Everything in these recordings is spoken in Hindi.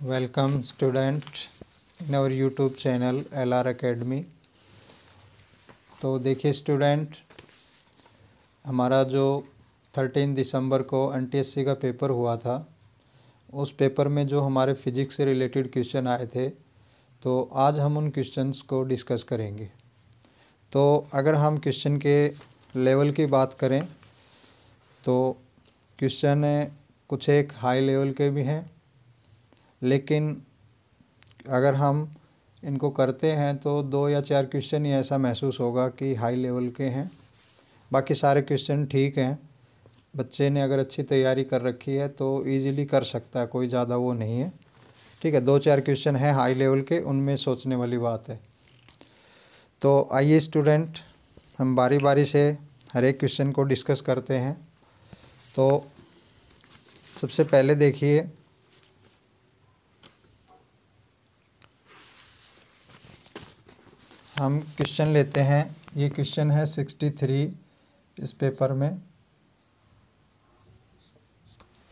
Welcome student in our YouTube channel LR Academy। तो देखिए स्टूडेंट, हमारा जो 13 दिसंबर को NTSC का पेपर हुआ था, उस पेपर में जो हमारे फिजिक्स से रिलेटेड क्वेश्चन आए थे, तो आज हम उन क्वेश्चंस को डिस्कस करेंगे। तो अगर हम क्वेश्चन के लेवल की बात करें तो क्वेश्चन कुछ एक हाई लेवल के भी हैं, लेकिन अगर हम इनको करते हैं तो 2 या 4 क्वेश्चन ही ऐसा महसूस होगा कि हाई लेवल के हैं। बाकी सारे क्वेश्चन ठीक हैं। बच्चे ने अगर अच्छी तैयारी कर रखी है तो इजीली कर सकता है, कोई ज़्यादा वो नहीं है। ठीक है, 2-4 क्वेश्चन हैं हाई लेवल के, उनमें सोचने वाली बात है। तो आइए स्टूडेंट, हम बारी बारी से हर एक क्वेश्चन को डिस्कस करते हैं। तो सबसे पहले देखिए, हम क्वेश्चन लेते हैं। ये क्वेश्चन है 63 इस पेपर में।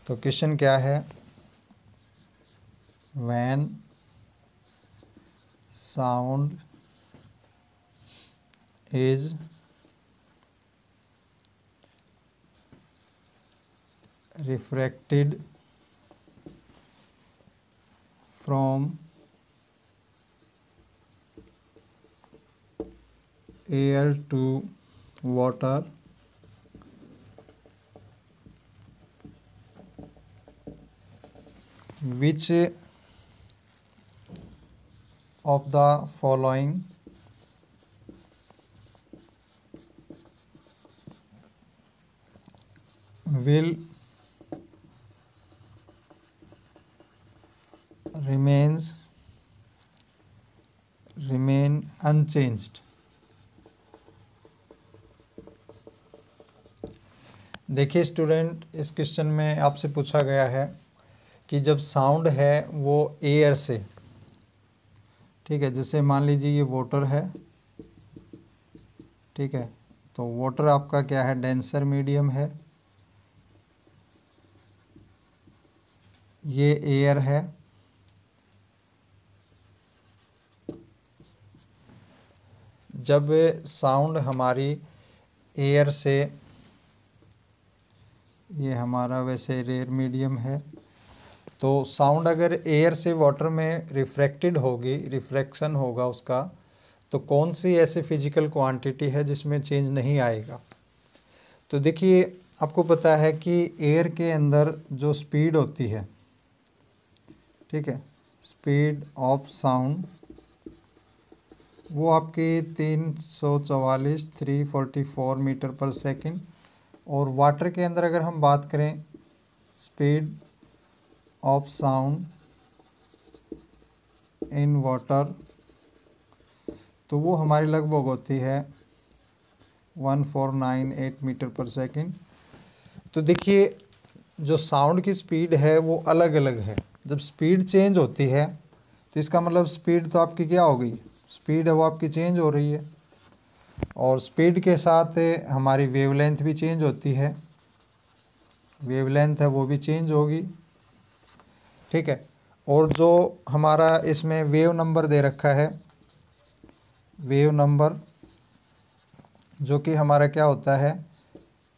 तो क्वेश्चन क्या है? When sound is refracted from air to water, which of the following will remain unchanged? देखिए स्टूडेंट, इस क्वेश्चन में आपसे पूछा गया है कि जब साउंड है वो एयर से, ठीक है, जैसे मान लीजिए ये वाटर है, ठीक है, तो वाटर आपका क्या है? डेंसर मीडियम है। ये एयर है। जब साउंड हमारी एयर से, ये हमारा वैसे रेयर मीडियम है, तो साउंड अगर एयर से वाटर में रिफ्रैक्टेड होगी, रिफ्रैक्शन होगा उसका, तो कौन सी ऐसी फिजिकल क्वांटिटी है जिसमें चेंज नहीं आएगा? तो देखिए, आपको पता है कि एयर के अंदर जो स्पीड होती है, ठीक है, स्पीड ऑफ साउंड, वो आपकी 344 मीटर पर सेकंड। और वाटर के अंदर अगर हम बात करें speed of sound in water, तो वो हमारी लगभग होती है 1498 मीटर पर सेकंड। तो देखिए, जो साउंड की स्पीड है वो अलग अलग है। जब स्पीड चेंज होती है तो इसका मतलब स्पीड तो आपकी क्या हो गई? स्पीड है वो आपकी चेंज हो रही है, और स्पीड के साथ हमारी वेवलेंथ भी चेंज होती है। वेवलेंथ है वो भी चेंज होगी, ठीक है। और जो हमारा इसमें वेव नंबर दे रखा है, वेव नंबर जो कि हमारा क्या होता है,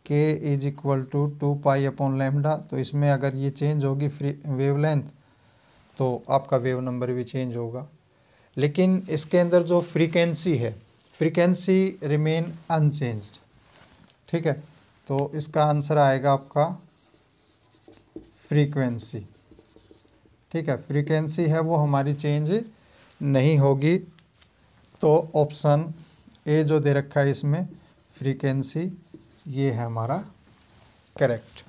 k = 2π/λ। तो इसमें अगर ये चेंज होगी वेवलेंथ, तो आपका वेव नंबर भी चेंज होगा। लेकिन इसके अंदर जो फ्रीक्वेंसी है, फ्रीक्वेंसी रिमेन अनचेंज्ड, ठीक है। तो इसका आंसर आएगा आपका फ्रीक्वेंसी, ठीक है। फ्रीक्वेंसी है वो हमारी चेंज नहीं होगी। तो ऑप्शन ए जो दे रखा है इसमें फ्रीक्वेंसी, ये है हमारा करेक्ट,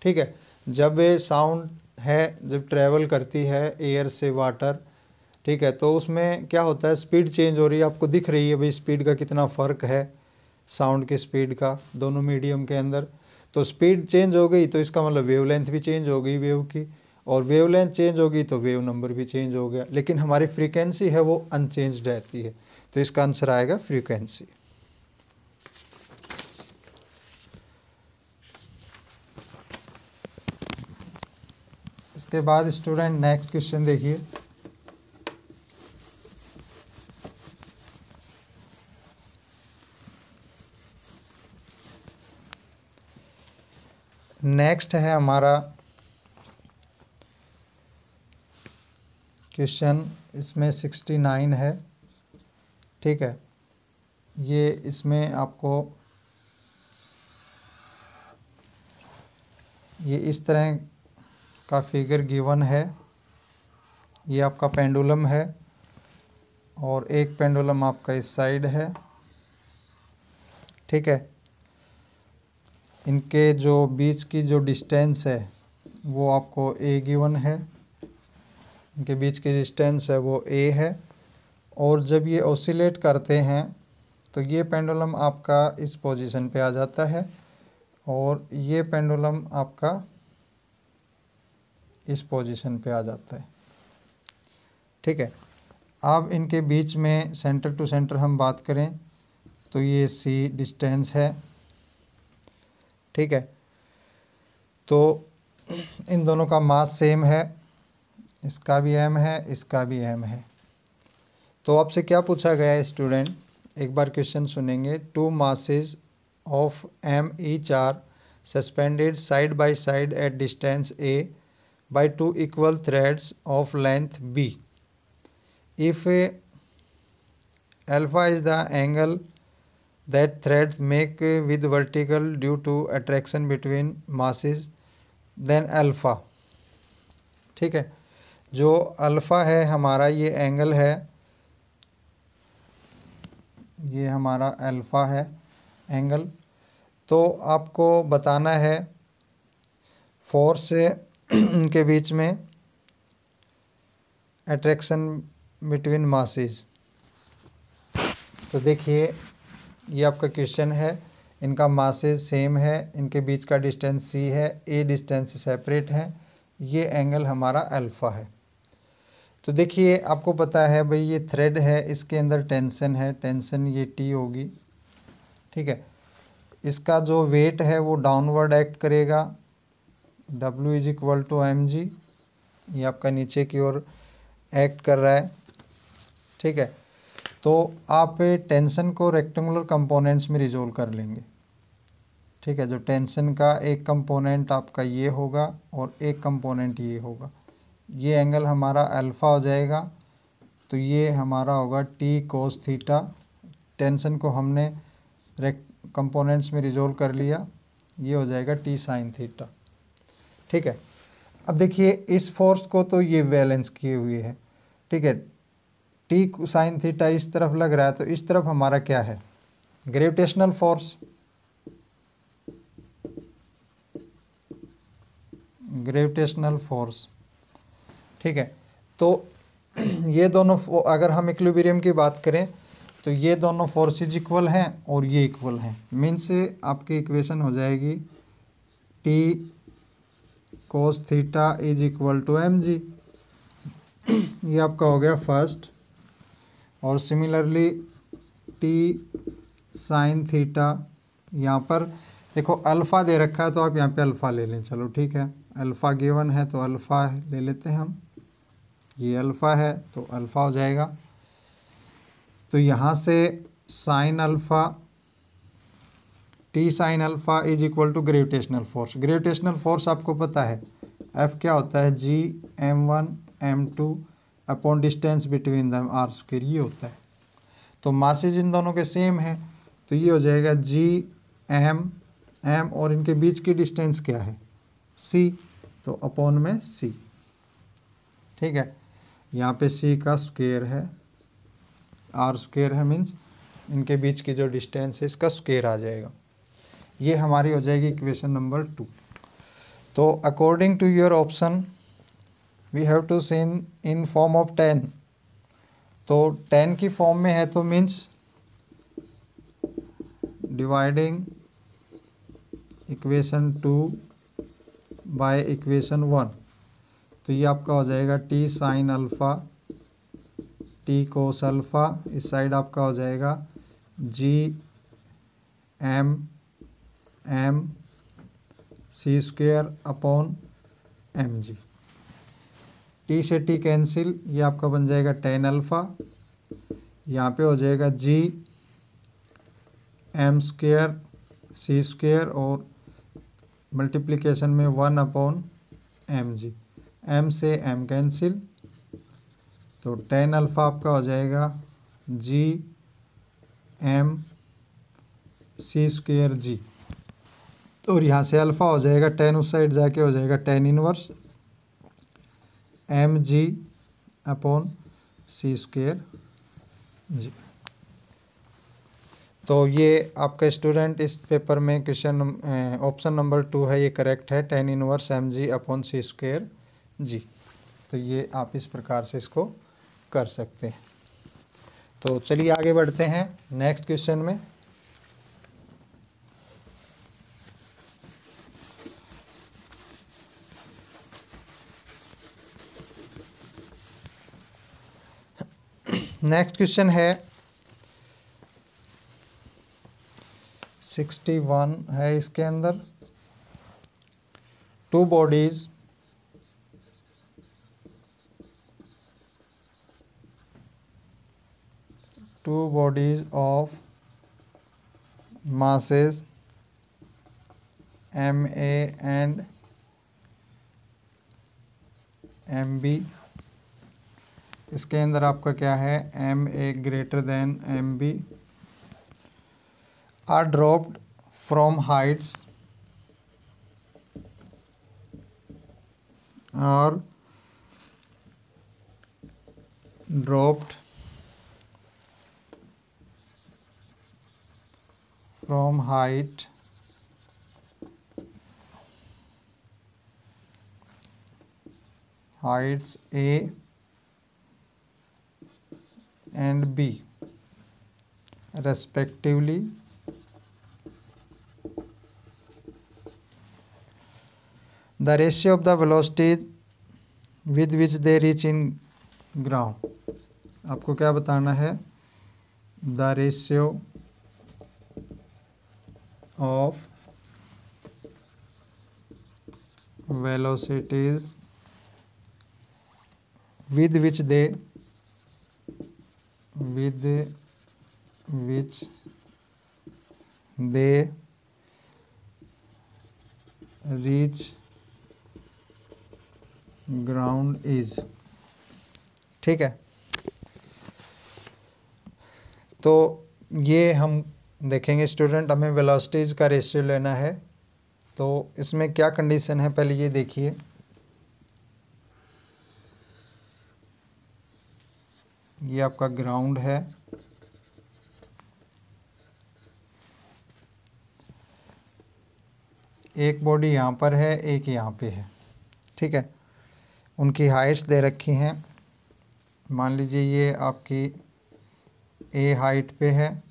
ठीक है। जब ये साउंड है, जब ट्रैवल करती है एयर से वाटर, ठीक है, तो उसमें क्या होता है? स्पीड चेंज हो रही है। आपको दिख रही है भाई स्पीड का कितना फ़र्क है साउंड की स्पीड का दोनों मीडियम के अंदर। तो स्पीड चेंज हो गई तो इसका मतलब वेवलेंथ भी चेंज हो गई वेव की, और वेवलेंथ चेंज होगी तो वेव नंबर भी चेंज हो गया। लेकिन हमारी फ्रीक्वेंसी है वो अनचेंज्ड रहती है। तो इसका आंसर आएगा फ्रीक्वेंसी। इसके इसके बाद स्टूडेंट नेक्स्ट क्वेश्चन देखिए। नेक्स्ट है हमारा क्वेश्चन, इसमें 69 है। ठीक है, ये इसमें आपको ये इस तरह का फिगर गिवन है। ये आपका पेंडुलम है और एक पेंडुलम आपका इस साइड है। ठीक है, इनके जो बीच की जो डिस्टेंस है वो आपको a गिवन है, इनके बीच की डिस्टेंस है वो a है। और जब ये ऑसिलेट करते हैं तो ये पेंडुलम आपका इस पोजीशन पे आ जाता है और ये पेंडुलम आपका इस पोजीशन पे आ जाता है। ठीक है, अब इनके बीच में सेंटर टू सेंटर हम बात करें तो ये c डिस्टेंस है। ठीक है, तो इन दोनों का मास सेम है, इसका भी m है, इसका भी m है। तो आपसे क्या पूछा गया है स्टूडेंट, एक बार क्वेश्चन सुनेंगे। 2 masses of m each are suspended side by side at distance a by 2 equal threads of length b. If alpha is the angle that threads make with vertical due to attraction between masses, then alpha। ठीक है, जो अल्फ़ा है हमारा ये एंगल है, ये हमारा अल्फ़ा है एंगल। तो आपको बताना है फोर्स से इनके बीच में अट्रैक्शन बिटवीन मासेस। तो देखिए ये आपका क्वेश्चन है, इनका मासेस सेम है, इनके बीच का डिस्टेंस c है, a डिस्टेंस सेपरेट है, ये एंगल हमारा अल्फ़ा है। तो देखिए आपको पता है भाई ये थ्रेड है, इसके अंदर टेंशन है, टेंशन ये T होगी। ठीक है, इसका जो वेट है वो डाउनवर्ड एक्ट करेगा, W is equal to mg। ये आपका नीचे की ओर एक्ट कर रहा है। ठीक है, तो आप टेंशन को रेक्टेंगुलर कंपोनेंट्स में रिजोल्व कर लेंगे। ठीक है, जो टेंशन का एक कंपोनेंट आपका ये होगा और एक कंपोनेंट ये होगा, ये एंगल हमारा अल्फ़ा हो जाएगा। तो ये हमारा होगा T cos थीटा। टेंशन को हमने कंपोनेंट्स में रिजोल्व कर लिया, ये हो जाएगा T sin थीटा। ठीक है, अब देखिए इस फोर्स को तो ये बैलेंस किए हुए है। ठीक है, T sin थीटा इस तरफ लग रहा है, तो इस तरफ हमारा क्या है, ग्रेविटेशनल फोर्स। Gravitational force. ठीक है, तो ये दोनों अगर हम इक्विलिब्रियम की बात करें तो ये दोनों फोर्सेज इक्वल हैं और ये इक्वल हैं। मीन्स आपकी इक्वेशन हो जाएगी T cos theta is equal to mg। ये आपका हो गया फर्स्ट। और सिमिलरली T sin थीटा, यहाँ पर देखो अल्फ़ा दे रखा है तो आप यहाँ पे अल्फ़ा ले लें। चलो ठीक है, अल्फ़ा गिवन है तो अल्फ़ा ले लेते हैं हम, ये अल्फ़ा है तो अल्फ़ा हो जाएगा। तो यहाँ से sine alpha, T sine alpha is equal to gravitational force. Gravitational force आपको पता है F क्या होता है, G m1 m2 upon distance between them r square, ये होता है। तो मासेज इन दोनों के सेम है, तो ये हो जाएगा G m और इनके बीच की डिस्टेंस क्या है c, तो अपॉन में c। ठीक है, यहाँ पे c का स्क्वायर है, r स्क्वायर है, मीन्स इनके बीच की जो डिस्टेंस है इसका स्क्वायर आ जाएगा। ये हमारी हो जाएगी इक्वेशन नंबर 2। तो according to your option we have to seen in form of 10। तो 10 की फॉर्म में है तो means dividing equation 2 by equation 1। तो ये आपका हो जाएगा T sine alpha, T cos alpha, इस साइड आपका हो जाएगा G m c square upon mg। T से टी कैंसिल, ये आपका बन जाएगा टेन अल्फ़ा, यहाँ पे हो जाएगा G M square C square और मल्टीप्लिकेशन में 1/mg, m से m कैंसिल, तो टेन अल्फ़ा आपका हो जाएगा जी एम सी स्क्वेयर जी, और यहाँ से अल्फ़ा हो जाएगा टेन उस साइड जाके हो जाएगा टेन इनवर्स mg/c स्क्वेयर जी। तो ये आपका स्टूडेंट इस पेपर में क्वेश्चन ऑप्शन नंबर 2 है, ये करेक्ट है, टेन इनवर्स mg/c स्क्वेयर जी। तो ये आप इस प्रकार से इसको कर सकते हैं। तो चलिए आगे बढ़ते हैं नेक्स्ट क्वेश्चन में। नेक्स्ट क्वेश्चन है 61 है, इसके अंदर two bodies of masses ma and mb, इसके अंदर आपका क्या है ma greater than mb are dropped from heights और dropped from heights A and B respectively, the ratio of the velocity with which they reach in ground, आपको क्या बताना है, the ratio of velocities with which they reach ground is, ठीक है। तो ये हम देखेंगे स्टूडेंट, हमें वेलोसिटीज का रेशियो लेना है। तो इसमें क्या कंडीशन है पहले ये देखिए, ये आपका ग्राउंड है, एक बॉडी यहाँ पर है, एक यहाँ पे है, ठीक है। उनकी हाइट्स दे रखी हैं, मान लीजिए ये आपकी ए हाइट पे है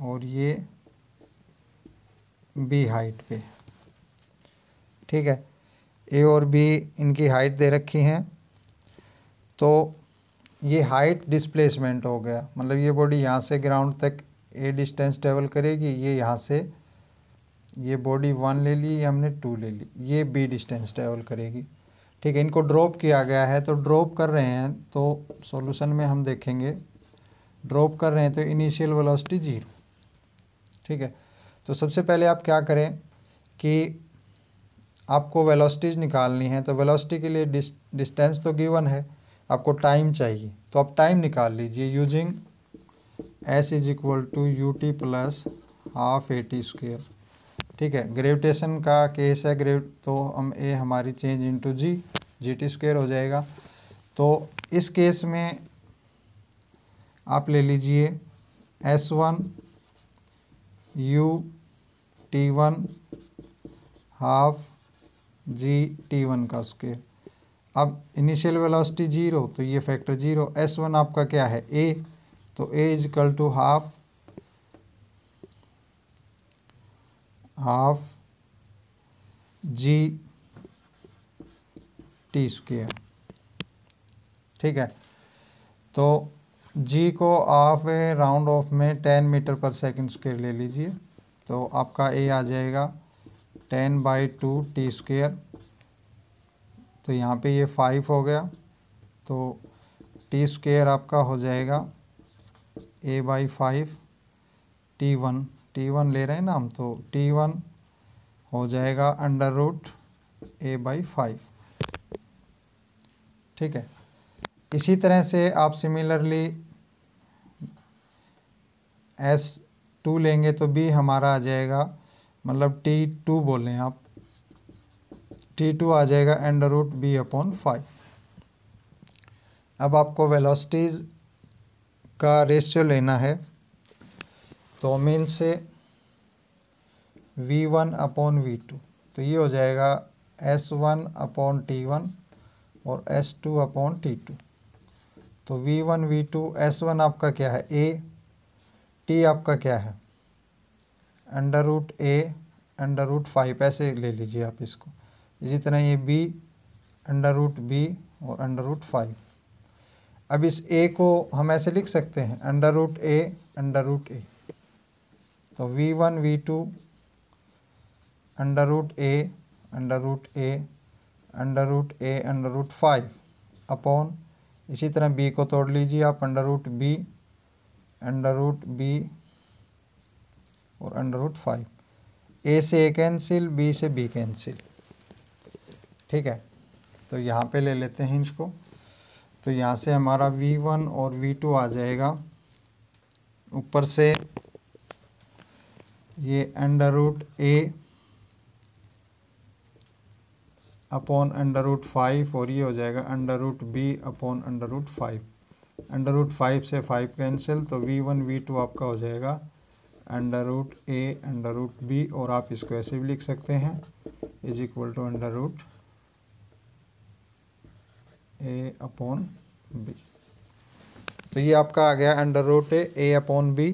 और ये बी हाइट पे, ठीक है। ए और बी इनकी हाइट दे रखी हैं, तो ये हाइट डिस्प्लेसमेंट हो गया, मतलब ये बॉडी यहाँ से ग्राउंड तक ए डिस्टेंस ट्रेवल करेगी, ये यहाँ से ये बॉडी 1 ले ली, ये हमने 2 ले ली, ये बी डिस्टेंस ट्रेवल करेगी, ठीक है। इनको ड्रॉप किया गया है, तो ड्रॉप कर रहे हैं, तो सॉल्यूशन में हम देखेंगे ड्रॉप कर रहे हैं तो इनिशियल वेलोसिटी 0, ठीक है। तो सबसे पहले आप क्या करें कि आपको वेलोसिटीज निकालनी है, तो वेलोसिटी के लिए डिस्टेंस तो गिवन है, आपको टाइम चाहिए, तो आप टाइम निकाल लीजिए using s = ut + half at square, ठीक है। ग्रेविटेशन का केस है, तो हम ए हमारी चेंज इनटू gt स्क्वेयर हो जाएगा। तो इस केस में आप ले लीजिए s1 ut1 हाफ gt1 का स्क्वेयर। अब इनिशियल वेलोसिटी 0, तो ये फैक्टर 0, s1 आपका क्या है a, तो a = हाफ gt स्क्वेयर, ठीक है। तो g को आप राउंड ऑफ में 10 मीटर पर सेकंड स्क्वेयर ले लीजिए, तो आपका a आ जाएगा 10/2 t स्क्वेयर तो यहाँ पे ये 5 हो गया, तो टी स्क्वेयर आपका हो जाएगा a/5 T1 ले रहे हैं ना हम, तो T1 हो जाएगा √a/5। ठीक है। इसी तरह से आप सिमिलरली S2 लेंगे तो B हमारा आ जाएगा, मतलब T2 बोलें आप, T2 आ जाएगा √b/5। अब आपको वेलोसिटीज़ का रेशियो लेना है, तो मीन से v1/v2, तो ये हो जाएगा S1/T1 और S2/T2। तो v1 v2, S1 आपका क्या है a, t आपका क्या है √a/5, ऐसे ले लीजिए आप इसको। इसी तरह ये b √b और √5। अब इस a को हम ऐसे लिख सकते हैं √a/√a, तो v1 v2 √a/√a/5 अपॉन, इसी तरह b को तोड़ लीजिए आप, √b और √5। a से a कैंसिल, b से b कैंसिल। ठीक है, तो यहाँ पे ले लेते हैं इसको, तो यहाँ से हमारा v1 और v2 आ जाएगा, ऊपर से ये √a/√5 और ये हो जाएगा √b/√5। √5 से 5 कैंसिल, तो v1 v2 आपका हो जाएगा √a/√b, और आप इसको ऐसे भी लिख सकते हैं =√a/b। तो ये आपका आ गया √a/b,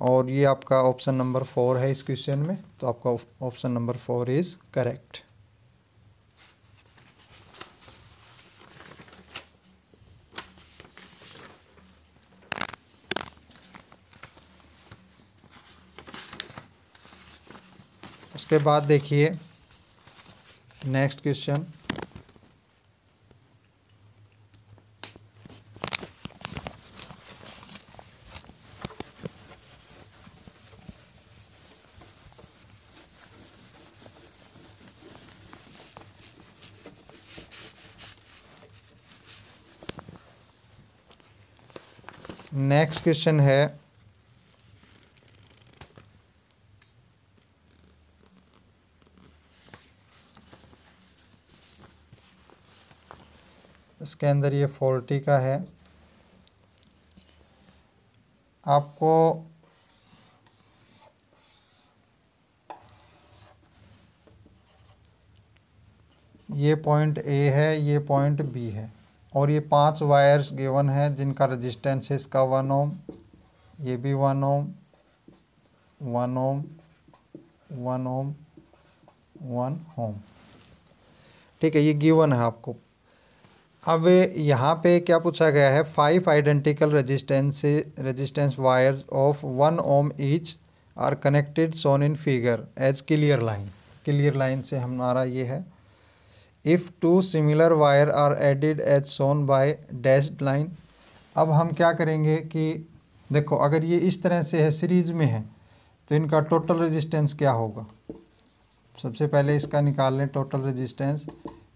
और ये आपका ऑप्शन नंबर 4 है इस क्वेश्चन में, तो आपका ऑप्शन नंबर 4 इज़ करेक्ट। उसके बाद देखिए नेक्स्ट क्वेश्चन, नेक्स्ट क्वेश्चन है इसके अंदर ये 40 का है। आपको ये पॉइंट A है, ये पॉइंट B है, और ये 5 वायर्स गिवन है जिनका रेजिस्टेंस है इसका 1 ओम, ये भी 1 ओम, 1 ओम, 1 ओम, 1 ओम। ठीक है, ये गिवन है आपको। अब यहाँ पे क्या पूछा गया है, 5 identical resistance wires of 1 ohm each are connected shown in figure as clear line. Clear line से हमारा ये है, if 2 similar wire are added as shown by dashed line. अब हम क्या करेंगे कि देखो, अगर ये इस तरह से है, सीरीज में है, तो इनका टोटल रेजिस्टेंस क्या होगा। सबसे पहले इसका निकाल लें टोटल रेजिस्टेंस,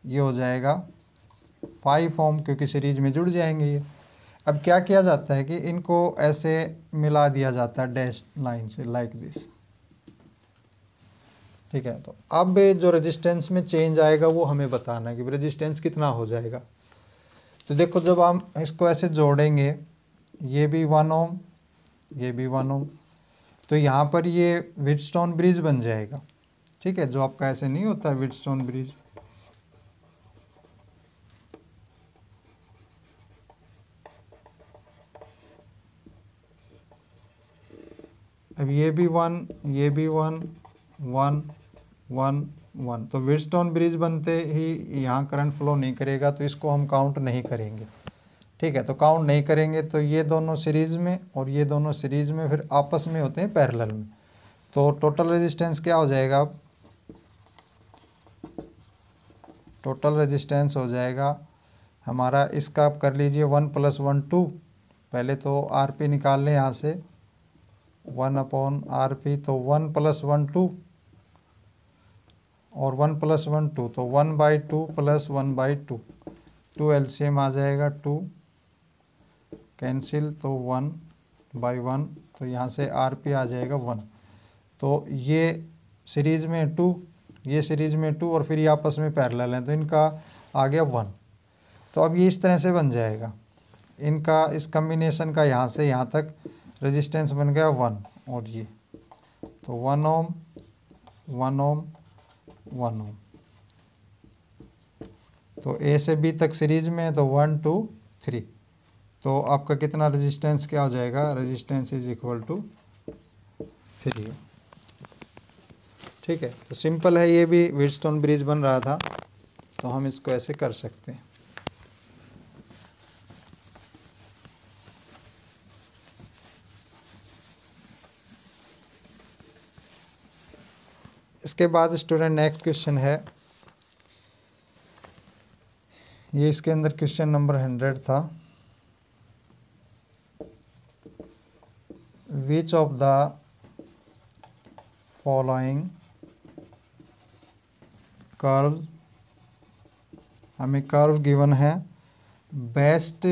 ये हो जाएगा 5 ओम, क्योंकि सीरीज में जुड़ जाएंगे ये। अब क्या किया जाता है कि इनको ऐसे मिला दिया जाता है डैश लाइन से, लाइक दिस। ठीक है, तो अब जो रेजिस्टेंस में चेंज आएगा वो हमें बताना है कि रेजिस्टेंस कितना हो जाएगा। तो देखो, जब हम इसको ऐसे जोड़ेंगे, ये भी 1 ओम, ये भी 1 ओम, तो यहाँ पर ये व्हीटस्टोन ब्रिज बन जाएगा। ठीक है, जो आपका ऐसे नहीं होता व्हीटस्टोन ब्रिज। अब ये भी 1, ये भी 1, 1, 1, 1, तो व्हीटस्टोन ब्रिज बनते ही यहाँ करंट फ्लो नहीं करेगा, तो इसको हम काउंट नहीं करेंगे। ठीक है, तो काउंट नहीं करेंगे, तो ये दोनों सीरीज़ में और ये दोनों सीरीज़ में फिर आपस में होते हैं पैरेलल में। तो टोटल रेजिस्टेंस क्या हो जाएगा, अब टोटल रेजिस्टेंस हो जाएगा हमारा, इसका आप कर लीजिए 1 + 1 2। पहले तो RP निकाल लें यहाँ से, 1/RP, तो 1 + 1 2 और 1 + 1 2, तो 1/2 + 1/2, 2 LCM आ जाएगा, 2 कैंसिल, तो 1/1, तो यहाँ से RP आ जाएगा 1। तो ये सीरीज़ में 2, ये सीरीज़ में 2 और फिर ये आपस में पैरेलल हैं, तो इनका आ गया 1। तो अब ये इस तरह से बन जाएगा, इनका इस कम्बिनेशन का यहाँ से यहाँ तक रेजिस्टेंस बन गया 1, और ये तो 1 ओम 1 ओम 1 ओम। तो A से B तक सीरीज़ में है, तो 1 2 3, तो आपका कितना रेजिस्टेंस क्या हो जाएगा, रेजिस्टेंस इज इक्वल टू 3। ठीक है, तो सिंपल है, ये भी व्हीटस्टोन ब्रिज बन रहा था, तो हम इसको ऐसे कर सकते हैं। इसके बाद स्टूडेंट नेक्स्ट क्वेश्चन है, ये इसके अंदर क्वेश्चन नंबर 100 था। Which of the following curve, हमें कर्व गिवन है, best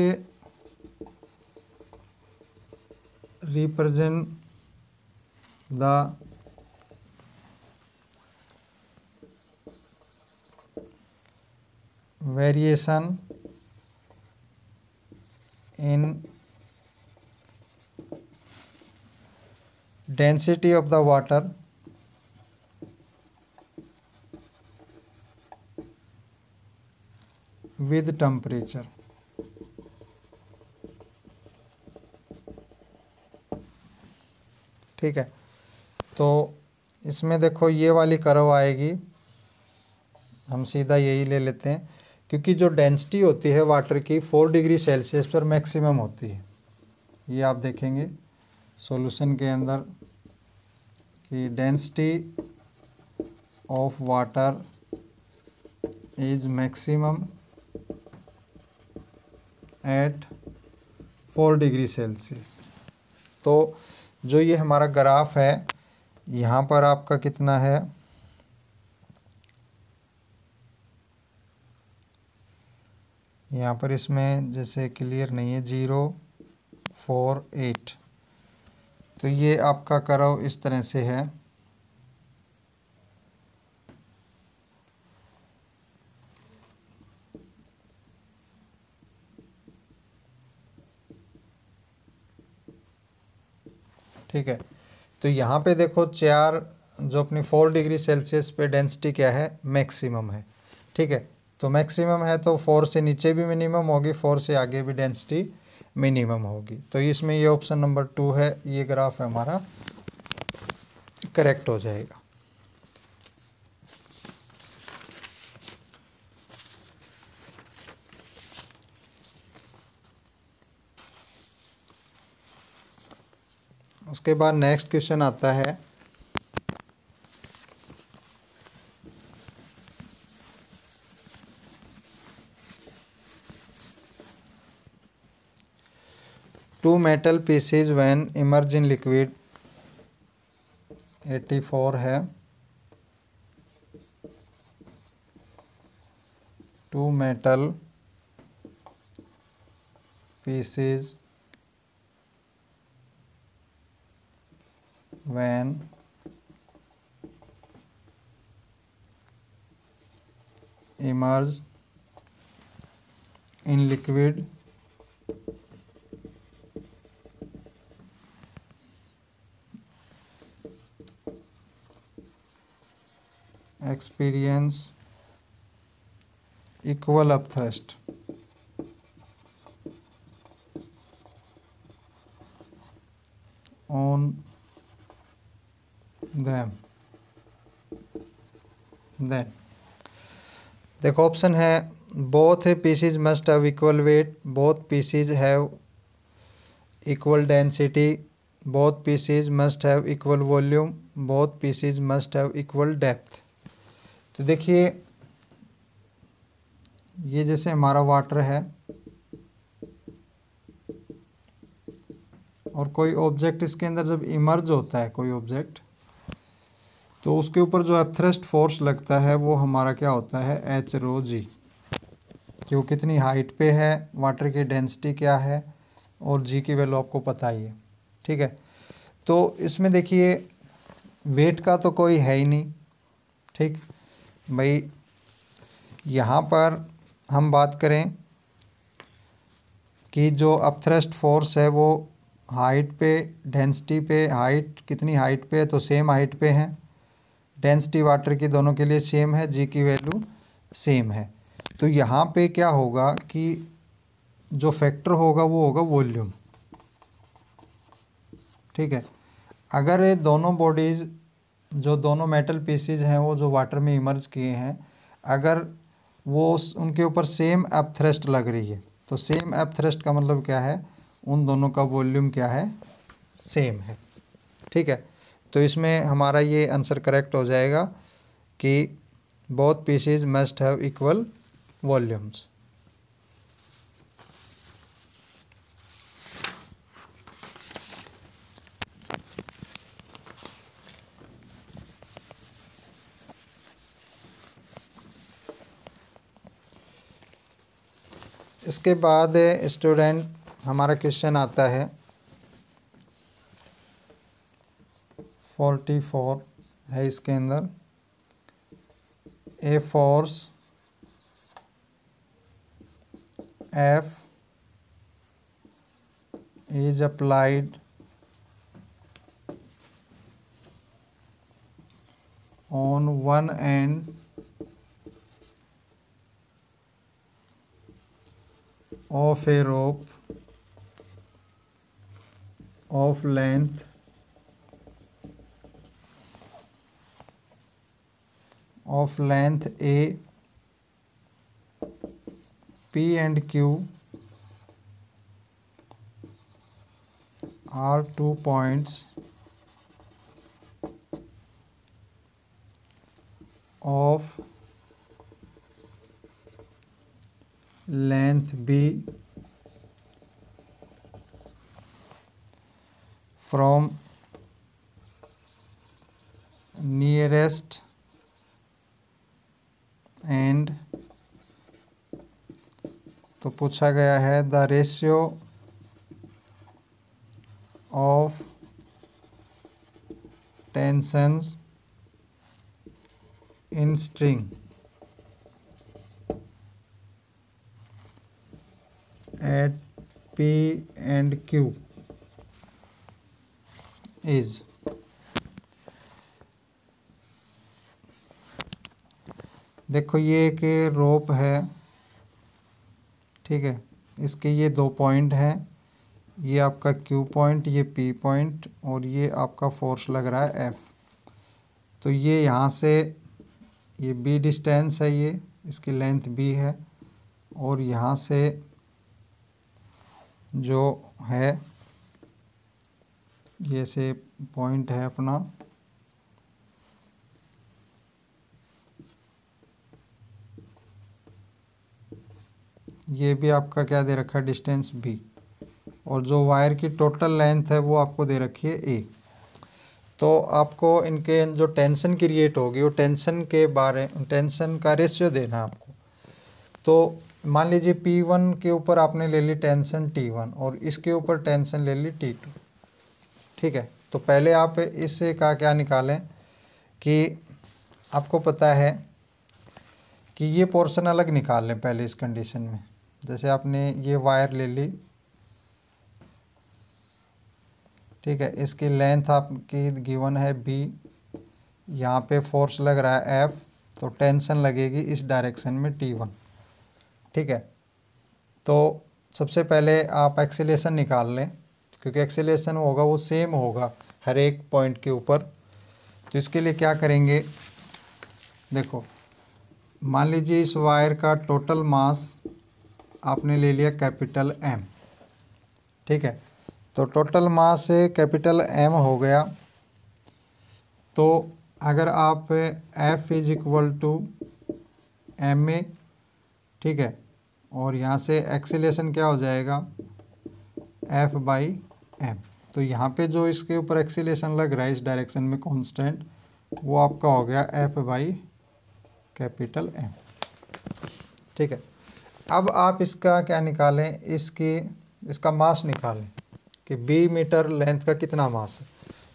represent the variation in density of the water with temperature। ठीक है, तो इसमें देखो ये वाली कर्व आएगी, हम सीधा यही ले लेते हैं, क्योंकि जो डेंसिटी होती है वाटर की 4 डिग्री सेल्सियस पर मैक्सिमम होती है। ये आप देखेंगे सॉल्यूशन के अंदर कि density of water is maximum at 4 degree Celsius. तो जो ये हमारा ग्राफ है, यहाँ पर आपका कितना है, यहाँ पर इसमें जैसे क्लियर नहीं है, 0 4 8, तो ये आपका कर्व इस तरह से है। ठीक है, तो यहाँ पे देखो 4 जो अपनी 4 डिग्री सेल्सियस पे डेंसिटी क्या है, मैक्सिमम है। ठीक है, तो मैक्सिमम है तो 4 से नीचे भी मिनिमम होगी, 4 से आगे भी डेंसिटी मिनिमम होगी। तो इसमें ये ऑप्शन नंबर 2 है, ये ग्राफ हमारा करेक्ट हो जाएगा। उसके बाद नेक्स्ट क्वेश्चन आता है, two metal pieces when immerse in liquid, 84 है। Two metal pieces when immersed in liquid experience equal upthrust on them, then देखो ऑप्शन है, both pieces must have equal weight, both pieces have equal density, both pieces must have equal volume, both pieces must have equal depth। तो देखिए ये जैसे हमारा वाटर है और कोई ऑब्जेक्ट इसके अंदर जब इमर्ज होता है कोई ऑब्जेक्ट, तो उसके ऊपर जो एब्थ्रस्ट फोर्स लगता है वो हमारा क्या होता है, एच रो जी, कि वो कितनी हाइट पे है, वाटर की डेंसिटी क्या है, और जी की वैल्यू आपको पता ही है। ठीक है, तो इसमें देखिए वेट का तो कोई है ही नहीं। ठीक भाई, यहाँ पर हम बात करें कि जो अपथ्रस्ट फोर्स है वो हाइट पे, डेंसिटी पे, हाइट कितनी हाइट पे है तो सेम हाइट पे है, डेंसिटी वाटर की दोनों के लिए सेम है, जी की वैल्यू सेम है। तो यहाँ पे क्या होगा कि जो फैक्टर होगा वो होगा वॉल्यूम। ठीक है, अगर ये दोनों बॉडीज़, जो दोनों मेटल पीसीज हैं वो जो वाटर में इमर्ज किए हैं, अगर वो उनके ऊपर सेम अपथ्रस्ट लग रही है, तो सेम अपथ्रस्ट का मतलब क्या है, उन दोनों का वॉल्यूम क्या है, सेम है। ठीक है, तो इसमें हमारा ये आंसर करेक्ट हो जाएगा कि both pieces must have equal volumes. इसके बाद स्टूडेंट हमारा क्वेश्चन आता है 44 है, इसके अंदर a force F is applied on one end of a rope of length A, P and Q are 2 points of length B from nearest end। तो पूछा गया है the ratio of tensions in string at P and Q is। देखो ये एक रोप है, ठीक है, इसके ये 2 पॉइंट हैं, ये आपका Q पॉइंट, ये P पॉइंट, और ये आपका फोर्स लग रहा है F। तो ये यहाँ से ये B डिस्टेंस है, ये इसकी लेंथ B है, और यहाँ से जो है ये से पॉइंट है अपना, ये भी आपका क्या दे रखा है, डिस्टेंस B, और जो वायर की टोटल लेंथ है वो आपको दे रखी है A। तो आपको इनके जो टेंशन क्रिएट होगी वो टेंशन का रेशियो देना है आपको। तो मान लीजिए P1 के ऊपर आपने ले ली टेंशन T1 और इसके ऊपर टेंशन ले ली T2। ठीक है, तो पहले आप इससे का क्या निकालें कि आपको पता है कि ये पोर्शन अलग निकाल लें पहले इस कंडीशन में। जैसे आपने ये वायर ले ली, ठीक है, इसकी लेंथ आपकी गिवन है B, यहाँ पे फोर्स लग रहा है F, तो टेंशन लगेगी इस डायरेक्शन में T1। ठीक है, तो सबसे पहले आप एक्सीलरेशन निकाल लें, क्योंकि एक्सीलरेशन होगा वो सेम होगा हर एक पॉइंट के ऊपर। तो इसके लिए क्या करेंगे, देखो मान लीजिए इस वायर का टोटल मास आपने ले लिया कैपिटल M। ठीक है, तो टोटल मास कैपिटल M हो गया। तो अगर आप F is equal to MA ठीक है। और यहाँ से एक्सीलरेशन क्या हो जाएगा, F/m। तो यहाँ पे जो इसके ऊपर एक्सीलरेशन लग रहा है इस डायरेक्शन में कांस्टेंट, वो आपका हो गया F/M। ठीक है। अब आप इसका क्या निकालें, इसका मास निकालें कि b मीटर लेंथ का कितना मास है।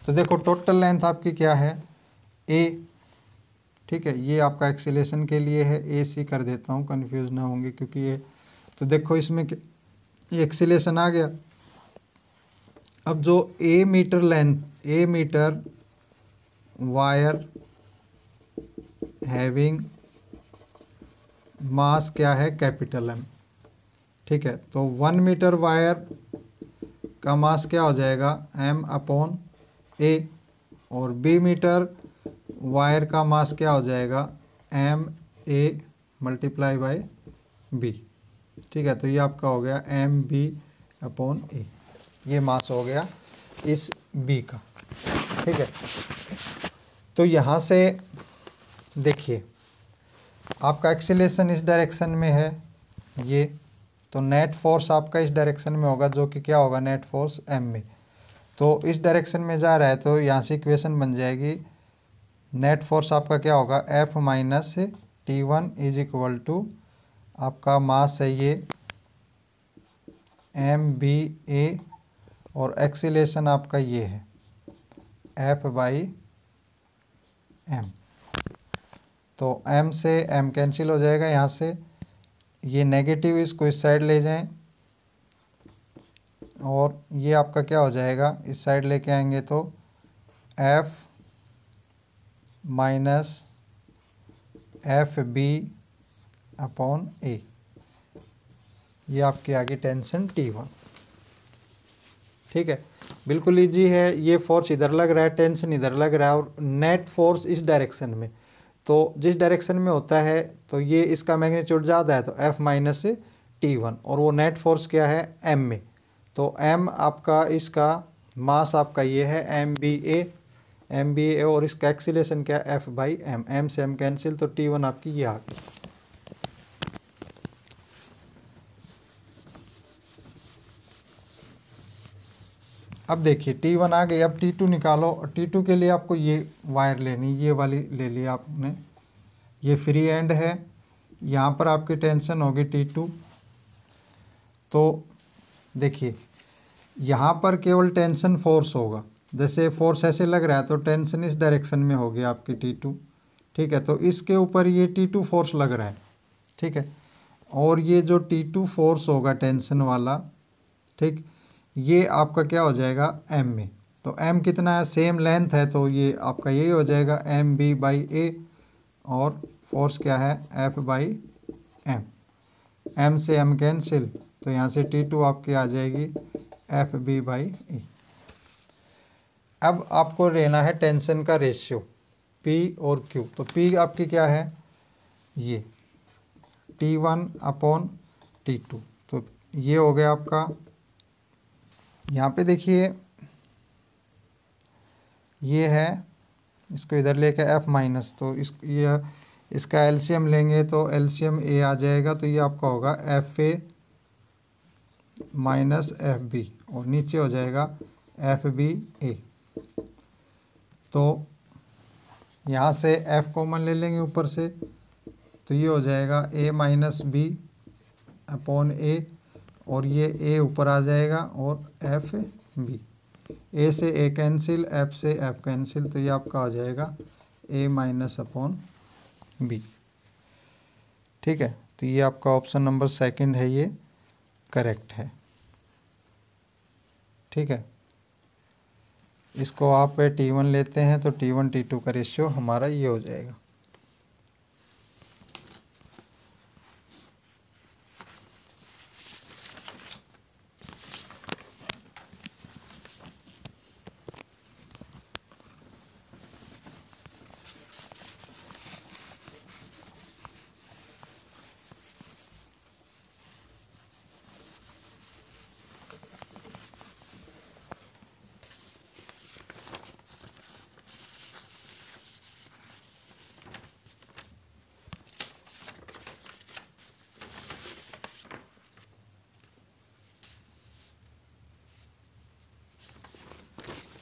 तो देखो टोटल लेंथ आपकी क्या है, a। ठीक है, ये आपका एक्सीलरेशन के लिए है, AC कर देता हूँ, कंफ्यूज ना होंगे क्योंकि ये, तो देखो इसमें ये एक्सीलरेशन आ गया। अब जो a meter wire having mass क्या है, M। ठीक है, तो 1 मीटर वायर का मास क्या हो जाएगा, M/A। और b मीटर वायर का मास क्या हो जाएगा, MA × B। ठीक है, तो ये आपका हो गया MB/A। ये मास हो गया इस B का। ठीक है, तो यहाँ से देखिए आपका एक्सीलरेशन इस डायरेक्शन में है ये, तो नेट फोर्स आपका इस डायरेक्शन में होगा जो कि क्या होगा, नेट फोर्स M में। तो इस डायरेक्शन में जा रहा है तो यहाँ से इक्वेशन बन जाएगी, नेट फोर्स आपका क्या होगा, F-T1 = आपका मास है ये MBA और एक्सीलरेशन आपका ये है F/m। तो m से m कैंसिल हो जाएगा, यहाँ से ये नेगेटिव इसको इस साइड ले जाएं और ये आपका क्या हो जाएगा, इस साइड लेके आएंगे तो F - FB/A। ये आपकी आगे टेंशन T1। ठीक है, बिल्कुल इजी है। ये फोर्स इधर लग रहा है, टेंशन इधर लग रहा है, और नेट फोर्स इस डायरेक्शन में, तो जिस डायरेक्शन में होता है तो ये इसका मैग्नीट्यूड ज़्यादा है तो F - T1, और वो नेट फोर्स क्या है, M में। तो M आपका इसका मास आपका ये है MBA, और इसका एक्सीलरेशन क्या है, F/m। M से M कैंसिल, तो T1 आपकी ये आ गई। अब देखिए T1 आ गई, अब T2 निकालो। T2 के लिए आपको ये वायर लेनी, ये वाली ले ली आपने, ये फ्री एंड है, यहाँ पर आपकी टेंशन होगी T2। तो देखिए यहाँ पर केवल टेंशन फोर्स होगा, जैसे फोर्स ऐसे लग रहा है तो टेंशन इस डायरेक्शन में होगी आपकी T2। ठीक है, तो इसके ऊपर ये T2 फोर्स लग रहा है। ठीक है, और ये जो T2 फोर्स होगा टेंशन वाला, ठीक, ये आपका क्या हो जाएगा, M में। तो M कितना है, सेम लेंथ है, तो ये आपका यही हो जाएगा MB/A, और फोर्स क्या है, F/m। M से M कैंसिल, तो यहाँ से T2 आपकी आ जाएगी FB/A। अब आपको लेना है टेंशन का रेशियो P और Q। तो P आपकी क्या है, ये T1/T2। तो ये हो गया आपका, यहाँ पे देखिए ये है, इसको इधर लेके F-, तो इसका एलसीएम लेंगे तो एलसीएम A आ जाएगा, तो ये आपका होगा FA - FB, और नीचे हो जाएगा FBA। तो यहाँ से F कॉमन ले लेंगे ऊपर से, तो ये हो जाएगा A - B/A, और ये A ऊपर आ जाएगा, और FB। A से A कैंसिल, F से F कैंसिल, तो ये आपका हो जाएगा A - B। ठीक है, तो ये आपका ऑप्शन नंबर 2 है, ये करेक्ट है। ठीक है, इसको आप T1 लेते हैं तो T1 T2 का रेशियो हमारा ये हो जाएगा।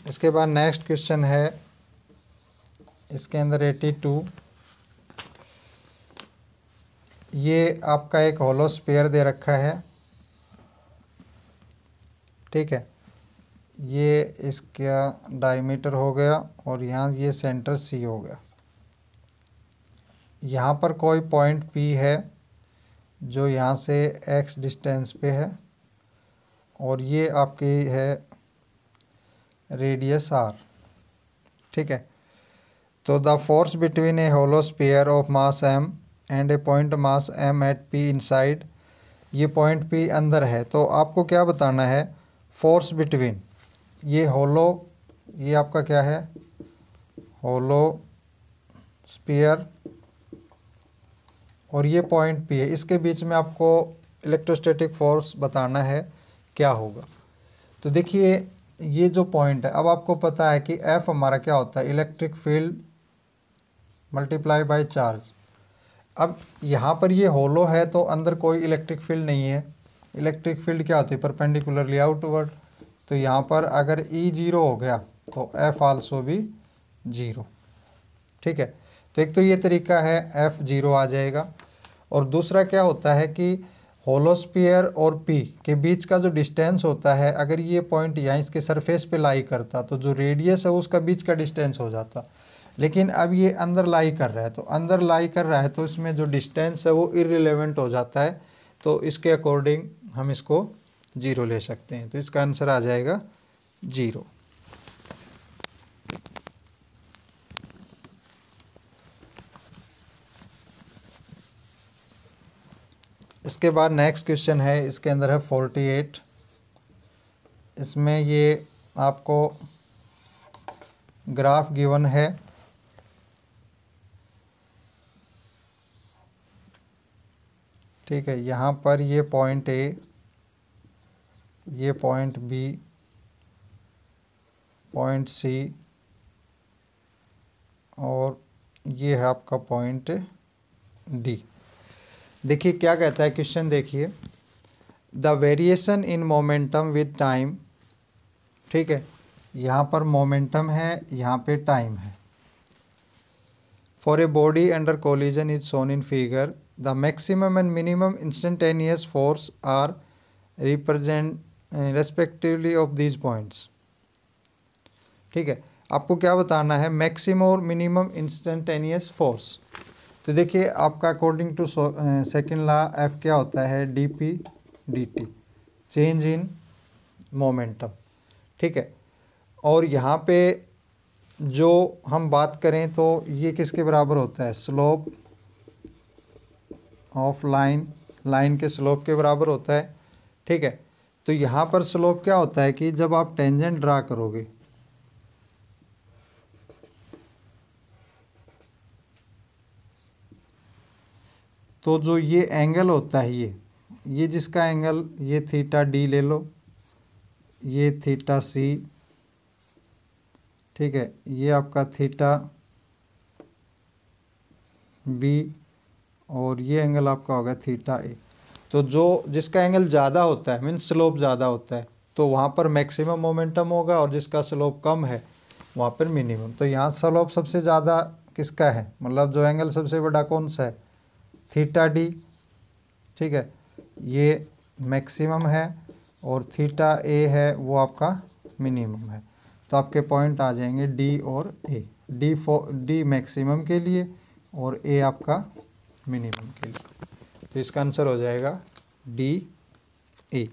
इसके बाद नेक्स्ट क्वेश्चन है इसके अंदर 82। ये आपका एक होलो स्फीयर दे रखा है, ठीक है। ये इसका डायमीटर हो गया और यहाँ ये सेंटर सी हो गया। यहाँ पर कोई पॉइंट पी है जो यहाँ से एक्स डिस्टेंस पे है और ये आपकी है रेडियस आर, ठीक है। तो the force between a hollow sphere of mass M and a point mass M at P inside, ये पॉइंट पी अंदर है। तो आपको क्या बताना है, फोर्स बिटवीन ये होलो, ये आपका क्या है होलो स्फीयर और ये पॉइंट पी है, इसके बीच में आपको इलेक्ट्रोस्टैटिक फोर्स बताना है क्या होगा। तो देखिए ये जो पॉइंट है, अब आपको पता है कि एफ हमारा क्या होता है, electric field multiply by charge. अब यहाँ पर ये होलो है तो अंदर कोई इलेक्ट्रिक फील्ड नहीं है। इलेक्ट्रिक फील्ड क्या होती है, परपेंडिकुलरली आउटवर्ड। तो यहाँ पर अगर ई जीरो हो गया तो एफ आल्सो भी जीरो, ठीक है। तो एक तो ये तरीका है, एफ जीरो आ जाएगा। और दूसरा क्या होता है कि होलोस्फीयर और पी के बीच का जो डिस्टेंस होता है, अगर ये पॉइंट यहाँ इसके सरफेस पे लाई करता तो जो रेडियस है उसका बीच का डिस्टेंस हो जाता। लेकिन अब ये अंदर लाई कर रहा है, तो अंदर लाई कर रहा है तो इसमें जो डिस्टेंस है वो इररिलेवेंट हो जाता है। तो इसके अकॉर्डिंग हम इसको जीरो ले सकते हैं। तो इसका आंसर आ जाएगा जीरो। इसके बाद नेक्स्ट क्वेश्चन है, इसके अंदर है 48। इसमें ये आपको ग्राफ गिवन है, ठीक है। यहाँ पर ये पॉइंट ए, ये पॉइंट बी, पॉइंट सी और ये है आपका पॉइंट डी। देखिए क्या कहता है क्वेश्चन, देखिए the variation in momentum with time, ठीक है। यहाँ पर मोमेंटम है, यहाँ पे टाइम है। For a body under collision is shown in figure, the maximum and minimum instantaneous force are represent respectively of these points, ठीक है। आपको क्या बताना है, मैक्सिमम और मिनिमम इंस्टेंटेनियस फोर्स। तो देखिए आपका according to second law F क्या होता है, D P D T, change in momentum, ठीक है। और यहाँ पे जो हम बात करें तो ये किसके बराबर होता है, स्लोप ऑफ लाइन, लाइन के स्लोप के बराबर होता है, ठीक है। तो यहाँ पर स्लोप क्या होता है कि जब आप टेंजेंट ड्रा करोगे तो जो ये एंगल होता है, ये जिसका एंगल, ये थीटा डी ले लो, ये थीटा सी, ठीक है। ये आपका थीटा बी और ये एंगल आपका होगा थीटा ए। तो जो जिसका एंगल ज़्यादा होता है, मीन्स स्लोप ज़्यादा होता है, तो वहाँ पर मैक्सिमम मोमेंटम होगा और जिसका स्लोप कम है वहाँ पर मिनिमम। तो यहाँ स्लोप सबसे ज़्यादा किसका है, मतलब जो एंगल सबसे बड़ा कौन सा है, थीटा डी, ठीक है। ये मैक्सिमम है और थीटा ए है वो आपका मिनिमम है। तो आपके पॉइंट आ जाएंगे डी और ए, डी मैक्सिमम के लिए और ए आपका मिनिमम के लिए। तो इसका आंसर हो जाएगा डी ए।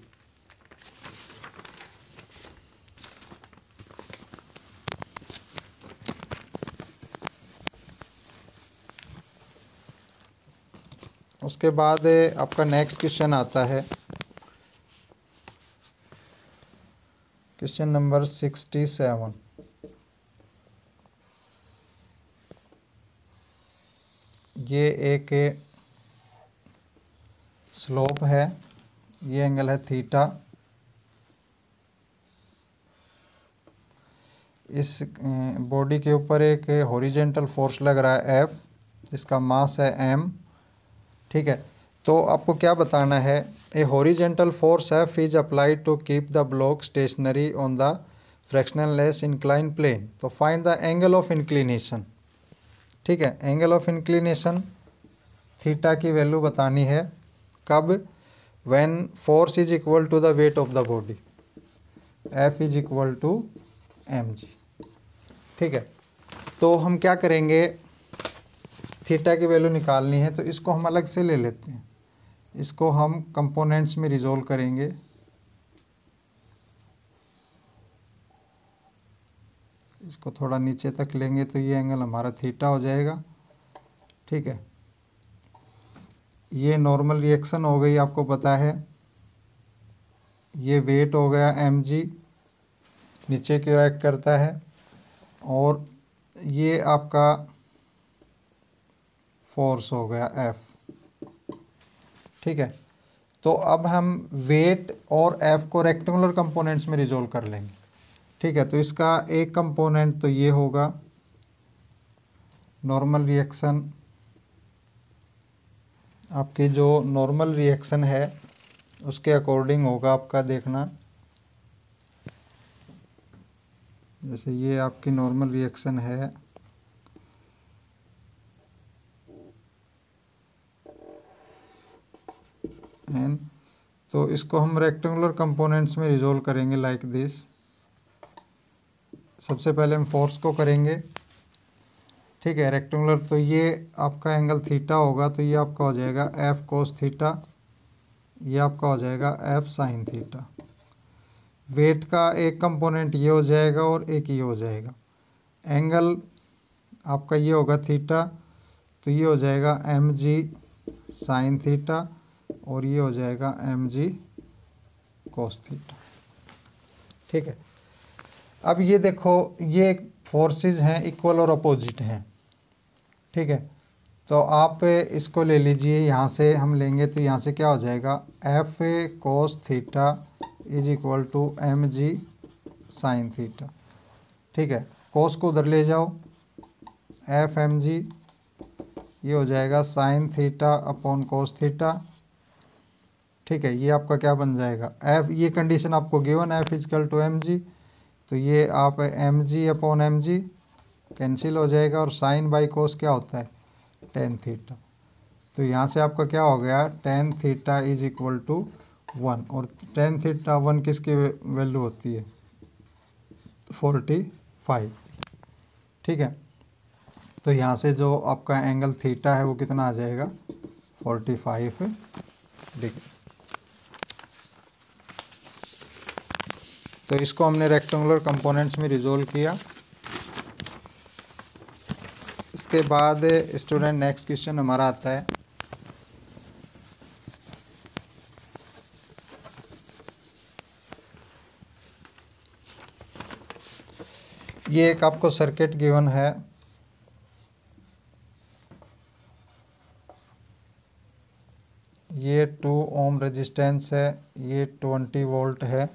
उसके बाद आपका नेक्स्ट क्वेश्चन आता है, क्वेश्चन नंबर 67। ये एक स्लोप है, ये एंगल है थीटा, इस बॉडी के ऊपर एक हॉरिजेंटल फोर्स लग रहा है एफ, जिसका मास है एम, ठीक है। तो आपको क्या बताना है, a horizontal force F is applied to keep the block stationary on the frictionless incline plane. तो find the angle of inclination. ठीक है, एंगल ऑफ इंक्लिनेशन थीटा की वैल्यू बतानी है। कब? When force is equal to the weight of the body, F is equal to mg। ठीक है, तो हम क्या करेंगे, थीटा की वैल्यू निकालनी है तो इसको हम अलग से ले लेते हैं। इसको हम कंपोनेंट्स में रिजोल्व करेंगे। इसको थोड़ा नीचे तक लेंगे तो ये एंगल हमारा थीटा हो जाएगा। ठीक है, ये नॉर्मल रिएक्शन हो गई, आपको पता है। ये वेट हो गया mg, नीचे की ओर एक्ट करता है, और ये आपका फोर्स हो गया F। ठीक है, तो अब हम वेट और F को रेक्टेंगुलर कंपोनेंट्स में रिजोल्व कर लेंगे। ठीक है, तो इसका एक कंपोनेंट तो ये होगा नॉर्मल रिएक्शन। आपकी जो नॉर्मल रिएक्शन है उसके अकॉर्डिंग होगा आपका, देखना। जैसे ये आपकी नॉर्मल रिएक्शन है, एन, तो इसको हम रेक्टेंगुलर कंपोनेंट्स में रिजोल्व करेंगे लाइक दिस। सबसे पहले हम फोर्स को करेंगे। ठीक है, रेक्टेंगुलर, तो ये आपका एंगल थीटा होगा, तो ये आपका हो जाएगा F कोस थीटा, ये आपका हो जाएगा F साइन थीटा। वेट का एक कंपोनेंट ये हो जाएगा और एक ये हो जाएगा। एंगल आपका ये होगा थीटा, तो ये हो जाएगा mg साइन थीटा, और ये हो जाएगा mg कोस थीटा। ठीक है, अब ये देखो, ये फोर्सेस हैं, इक्वल और अपोजिट हैं। ठीक है, तो आप इसको ले लीजिए, यहाँ से हम लेंगे तो यहाँ से क्या हो जाएगा, F cos theta is equal to mg sine theta. ठीक है, कोस को उधर ले जाओ, F mg, ये हो जाएगा sine theta upon cos theta. ठीक है, ये आपका क्या बन जाएगा, F, ये कंडीशन आपको given, F is equal to mg, तो ये आप mg अपॉन mg कैंसिल हो जाएगा, और साइन बाई कोस क्या होता है, टेन थीटा। तो यहाँ से आपका क्या हो गया, tan theta is equal to 1, और टेन थीटा 1 किसकी वैल्यू होती है, 45। ठीक है, तो यहाँ से जो आपका एंगल थीटा है वो कितना आ जाएगा, 45 डिग्री। तो इसको हमने रेक्टेंगुलर कंपोनेंट्स में रिजोल्व किया। इसके बाद स्टूडेंट नेक्स्ट क्वेश्चन हमारा आता है, ये एक आपको सर्किट गिवन है। ये 2 ओम रेजिस्टेंस है, ये 20 वोल्ट है।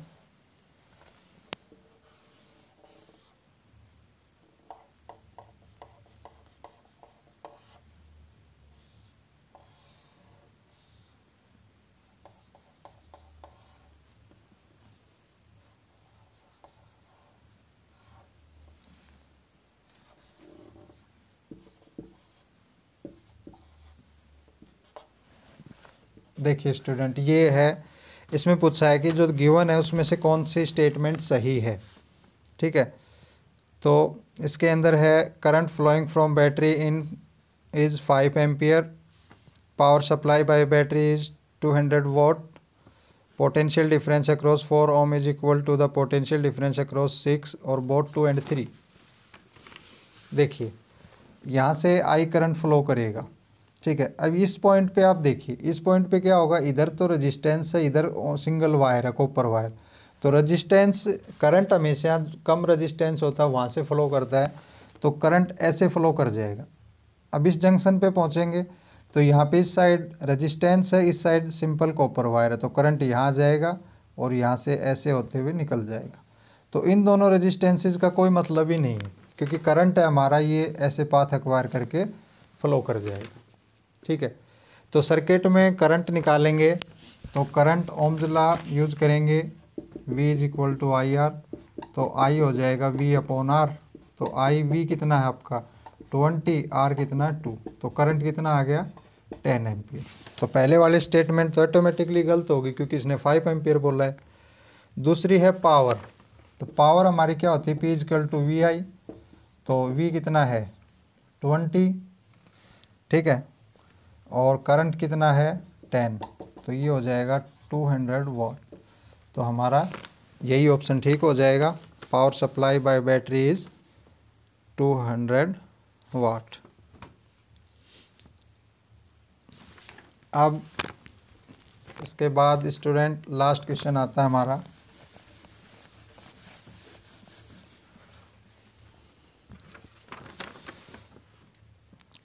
देखिए स्टूडेंट, ये है, इसमें पूछा है कि जो गिवन है उसमें से कौन सी स्टेटमेंट सही है। ठीक है, तो इसके अंदर है current flowing from battery in is 5 ampere, power supply by battery is 200 watt, potential difference across 4 ohm is equal to the potential difference across 6 और बोथ 2 and 3। देखिए, यहाँ से आई करंट फ्लो करेगा। ठीक है, अब इस पॉइंट पे आप देखिए, इस पॉइंट पे क्या होगा, इधर तो रेजिस्टेंस है, इधर सिंगल वायर है, कॉपर वायर, तो रेजिस्टेंस, करंट हमेशा कम रेजिस्टेंस होता है वहाँ से फ्लो करता है, तो करंट ऐसे फ्लो कर जाएगा। अब इस जंक्शन पे पहुँचेंगे तो यहाँ पे इस साइड रेजिस्टेंस है, इस साइड सिंपल कॉपर वायर है, तो करंट यहाँ जाएगा और यहाँ से ऐसे होते हुए निकल जाएगा। तो इन दोनों रेजिस्टेंसेस का कोई मतलब ही नहीं है, क्योंकि करंट है हमारा, ये ऐसे पाथ एक्वायर करके फ्लो कर जाएगा। ठीक है, तो सर्किट में करंट निकालेंगे तो करंट ओम्स लॉ यूज करेंगे, V is equal to I R. तो आई हो जाएगा V अपॉन आर। तो आई वी कितना है आपका 20, आर कितना 2, तो करंट कितना आ गया 10 एम्पियर। तो पहले वाले स्टेटमेंट तो ऑटोमेटिकली गलत होगी क्योंकि इसने 5 एम्पियर बोला है। दूसरी है पावर, तो पावर हमारी क्या होती है P इजकल टू वी आई। तो V कितना है 20, ठीक है, और करंट कितना है 10, तो ये हो जाएगा 200 वाट। तो हमारा यही ऑप्शन ठीक हो जाएगा। Power supply by battery is 200 वाट। अब इसके बाद स्टूडेंट लास्ट क्वेश्चन आता है हमारा।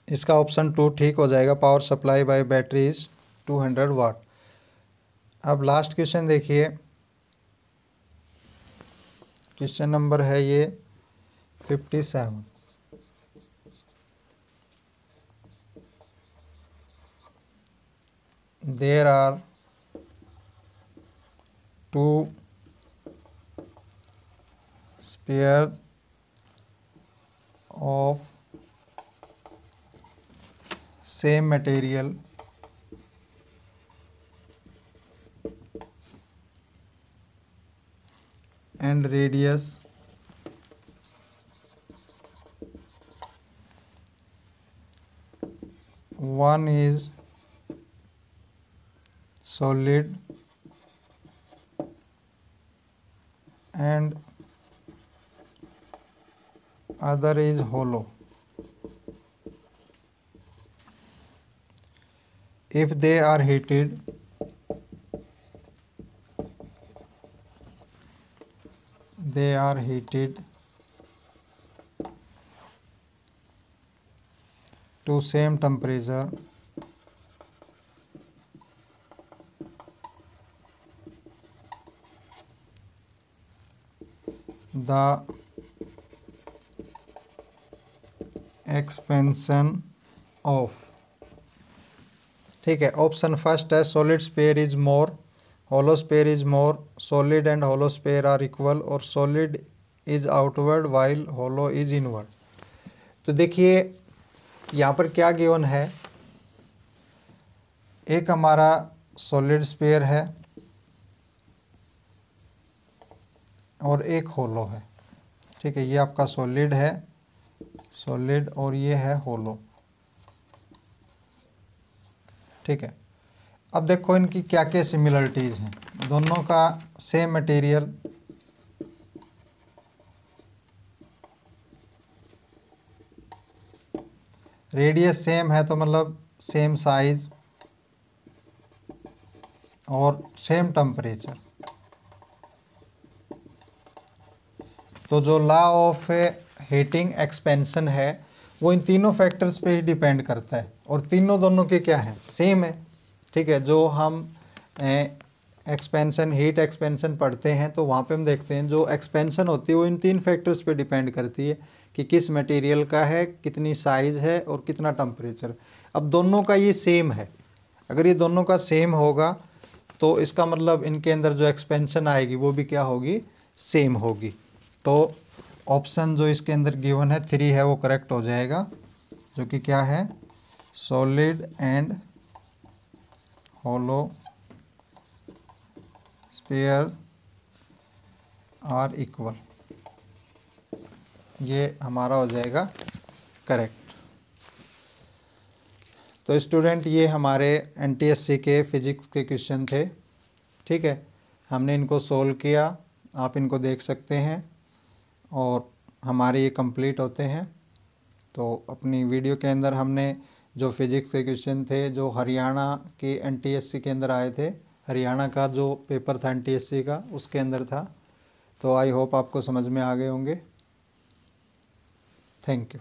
इसका ऑप्शन 2 ठीक हो जाएगा। Power supply by battery is 200 वाट। अब लास्ट क्वेश्चन देखिए, क्वेश्चन नंबर है ये 57। There are 2 spare of same material and radius one is solid and other is hollow. If they are heated, to same temperature, the expansion of, ठीक है, ऑप्शन फर्स्ट है solid sphere is more, hollow sphere is more, solid and hollow sphere are equal, और solid is outward while hollow is inward. तो देखिए यहाँ पर क्या गिवन है, एक हमारा सॉलिड स्पेयर है और एक होलो है, ठीक है, ये आपका सॉलिड है, सॉलिड, और ये है होलो, ठीक है। अब देखो इनकी क्या क्या सिमिलरिटीज़ हैं, दोनों का सेम मटेरियल, रेडियस सेम है तो मतलब सेम साइज और सेम टेम्परेचर। तो जो लॉ ऑफ हीटिंग एक्सपेंशन है वो इन तीनों फैक्टर्स पे ही डिपेंड करता है, और तीनों दोनों के क्या हैं, सेम है, ठीक है। जो हम एक्सपेंशन, हीट एक्सपेंशन पढ़ते हैं तो वहाँ पे हम देखते हैं जो एक्सपेंशन होती है वो इन 3 फैक्टर्स पे डिपेंड करती है कि किस मटेरियल का है, कितनी साइज़ है और कितना टेम्परेचर। अब दोनों का ये सेम है, अगर ये दोनों का सेम होगा तो इसका मतलब इनके अंदर जो एक्सपेंशन आएगी वो भी क्या होगी, सेम होगी। तो ऑप्शन जो इसके अंदर गिवन है 3 है वो करेक्ट हो जाएगा, जो कि क्या है, solid and hollow sphere are equal, ये हमारा हो जाएगा करेक्ट। तो स्टूडेंट ये हमारे एनटीएससी के फिजिक्स के क्वेश्चन थे, ठीक है, हमने इनको सोल्व किया, आप इनको देख सकते हैं और हमारे ये कंप्लीट होते हैं। तो अपनी वीडियो के अंदर हमने जो फिजिक्स के क्वेश्चन थे जो हरियाणा के एनटीएससी के अंदर आए थे, हरियाणा का जो पेपर था एनटीएससी का उसके अंदर था, तो आई होप आपको समझ में आ गए होंगे। Thank you.